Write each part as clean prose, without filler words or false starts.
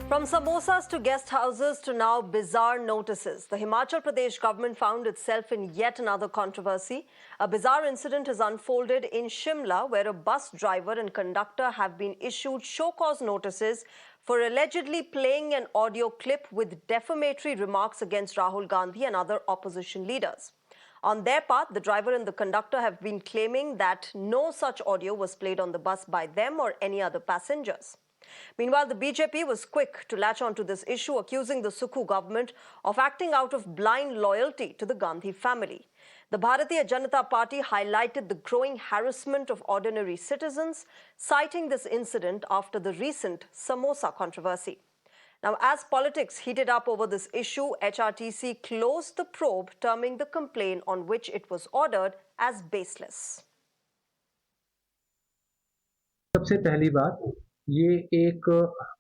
From samosas to guest houses to now bizarre notices, the Himachal Pradesh government found itself in yet another controversy. A bizarre incident has unfolded in Shimla, where a bus driver and conductor have been issued show-cause notices for allegedly playing an audio clip with defamatory remarks against Rahul Gandhi and other opposition leaders. On their part, the driver and the conductor have been claiming that no such audio was played on the bus by them or any other passengers. Meanwhile, the BJP was quick to latch onto this issue, accusing the Sukhu government of acting out of blind loyalty to the Gandhi family. The Bharatiya Janata Party highlighted the growing harassment of ordinary citizens, citing this incident after the recent samosa controversy. Now, as politics heated up over this issue, HRTC closed the probe, terming the complaint on which it was ordered as baseless. सबसे पहली बात, ये एक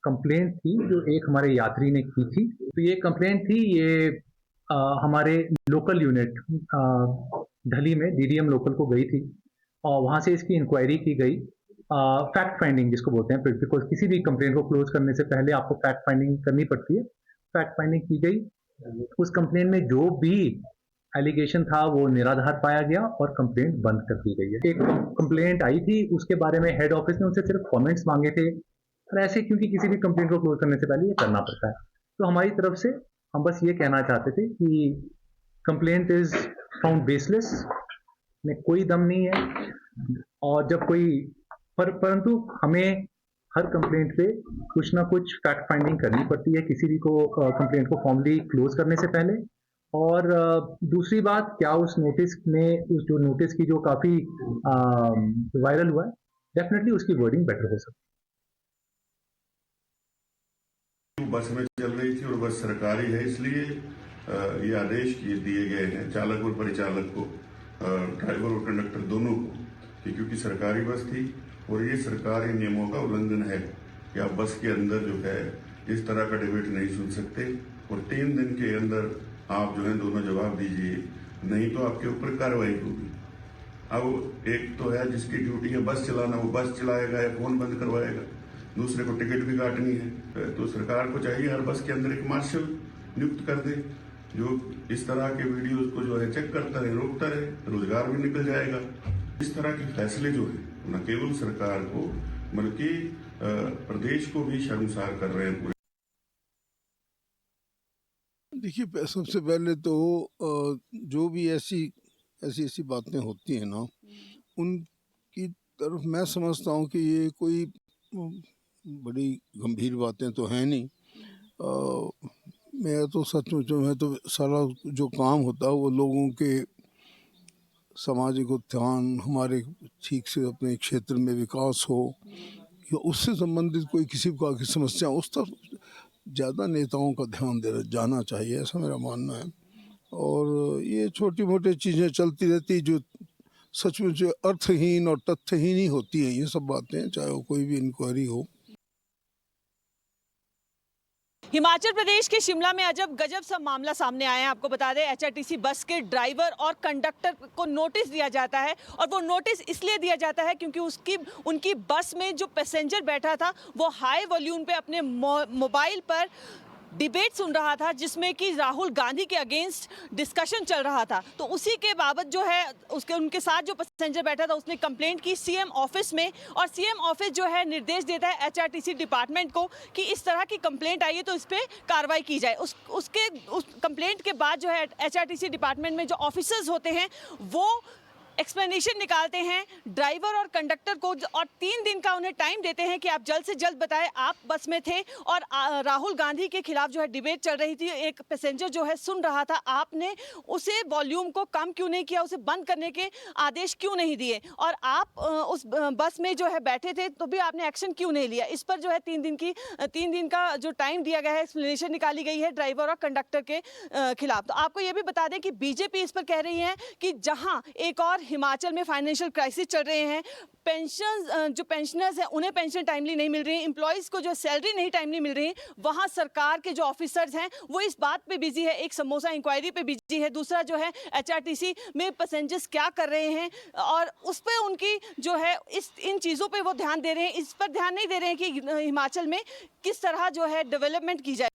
complaint थी जो एक हमारे यात्री ने की थी। तो ये कंप्लेंट थी, ये हमारे लोकल यूनिट ढली में डीडीएम लोकल को गई थी और वहाँ से इसकी इंक्वायरी की गई। फैक्ट फाइंडिंग जिसको बोलते हैं, बिकॉज किसी भी कंप्लेंट को क्लोज करने से पहले आपको फैक्ट फाइंडिंग करनी पड़ती है। फैक्ट फाइंडिंग की गई, उस कंप्लेंट में जो भी एलिगेशन था वो निराधार पाया गया और कंप्लेंट बंद कर दी गई है। एक कंप्लेंट आई थी, उसके बारे में हेड ऑफिस ने उनसे सिर्फ कमेंट्स मांगे थे, और ऐसे क्योंकि किसी भी कंप्लेंट को क्लोज करने से पहले ये करना पड़ता है। तो हमारी तरफ से हम बस ये कहना चाहते थे कि कंप्लेंट इज फाउंड बेसलेस, में कोई दम नहीं है। और जब कोई परंतु हमें हर कंप्लेंट पे कुछ ना कुछ फैक्ट फाइंडिंग करनी पड़ती है किसी भी को कंप्लेंट को फॉर्मली क्लोज करने से पहले। और दूसरी बात, क्या उस नोटिस में, उस जो नोटिस की जो काफी वायरल हुआ है, डेफिनेटली उसकी वर्डिंग बेटर हो सकती है। बस में चल रही थी और बस सरकारी है, इसलिए ये आदेश दिए गए हैं चालक और परिचालक को, ड्राइवर और कंडक्टर दोनों को, कि क्योंकि सरकारी बस थी और ये सरकारी नियमों का उल्लंघन है कि आप बस के अंदर जो है इस तरह का डिबेट नहीं सुन सकते और 3 दिन के अंदर आप जो है दोनों जवाब दीजिए, नहीं तो आपके ऊपर कार्रवाई होगी। अब एक तो है जिसकी ड्यूटी है बस चलाना, वो बस चलाएगा या फोन बंद करवाएगा, दूसरे को टिकट भी काटनी है। तो सरकार को चाहिए हर बस के अंदर एक मार्शल नियुक्त कर दे जो इस तरह के वीडियोज को जो है चेक करता रहे, रोकता रहे, रोजगार भी निकल जाएगा। इस तरह के फैसले जो है न केवल सरकार को बल्कि प्रदेश को भी शर्मसार कर रहे हैं। देखिए, सबसे पहले तो जो भी ऐसी बातें होती हैं ना, उनकी तरफ मैं समझता हूँ कि ये कोई बड़ी गंभीर बातें तो हैं नहीं। मैं तो सचमुच में तो सारा जो काम होता है वो लोगों के सामाजिक उत्थान, हमारे ठीक से अपने क्षेत्र में विकास हो या उससे संबंधित कोई किसी प्रकार की समस्या, उस तरफ ज़्यादा नेताओं का ध्यान जाना चाहिए, ऐसा मेरा मानना है। और ये छोटी मोटी चीज़ें चलती रहती जो सचमुच अर्थहीन और तथ्यहीन ही होती हैं, ये सब बातें, चाहे वो कोई भी इंक्वायरी हो। हिमाचल प्रदेश के शिमला में अजब गजब सा मामला सामने आया है। आपको बता दें, एचआरटीसी बस के ड्राइवर और कंडक्टर को नोटिस दिया जाता है और वो नोटिस इसलिए दिया जाता है क्योंकि उनकी बस में जो पैसेंजर बैठा था वो हाई वॉल्यूम पे अपने मोबाइल पर डिबेट सुन रहा था जिसमें कि राहुल गांधी के अगेंस्ट डिस्कशन चल रहा था। तो उसी के बाबत जो है उनके साथ जो पैसेंजर बैठा था उसने कंप्लेंट की सीएम ऑफिस में, और सीएम ऑफिस जो है निर्देश देता है एचआरटीसी डिपार्टमेंट को कि इस तरह की कंप्लेंट आई है तो इस पर कार्रवाई की जाए। उस कंप्लेंट के बाद जो है एचआरटीसी डिपार्टमेंट में जो ऑफिसर्स होते हैं वो एक्सप्लेनेशन निकालते हैं ड्राइवर और कंडक्टर को, और 3 दिन का उन्हें टाइम देते हैं कि आप जल्द से जल्द बताएं आप बस में थे और राहुल गांधी के खिलाफ जो है डिबेट चल रही थी, एक पैसेंजर जो है सुन रहा था, आपने उसे वॉल्यूम को कम क्यों नहीं किया, उसे बंद करने के आदेश क्यों नहीं दिए, और आप उस बस में जो है बैठे थे तो भी आपने एक्शन क्यों नहीं लिया। इस पर जो है 3 दिन का जो टाइम दिया गया है, एक्सप्लेनेशन निकाली गई है ड्राइवर और कंडक्टर के खिलाफ। तो आपको ये भी बता दें कि बीजेपी इस पर कह रही है कि जहाँ एक और हिमाचल में फाइनेंशियल क्राइसिस चल रहे हैं, पेंशन जो पेंशनर्स हैं उन्हें पेंशन टाइमली नहीं मिल रही है, एम्प्लॉयज़ को जो सैलरी नहीं टाइमली मिल रही है, वहाँ सरकार के जो ऑफिसर्स हैं वो इस बात पे बिजी है, एक समोसा इंक्वायरी पे बिजी है, दूसरा जो है एचआरटीसी में पैसेंजर्स क्या कर रहे हैं और उस पर उनकी जो है इन चीज़ों पे वो ध्यान दे रहे हैं, इस पर ध्यान नहीं दे रहे हैं कि हिमाचल में किस तरह जो है डेवलपमेंट की जाए।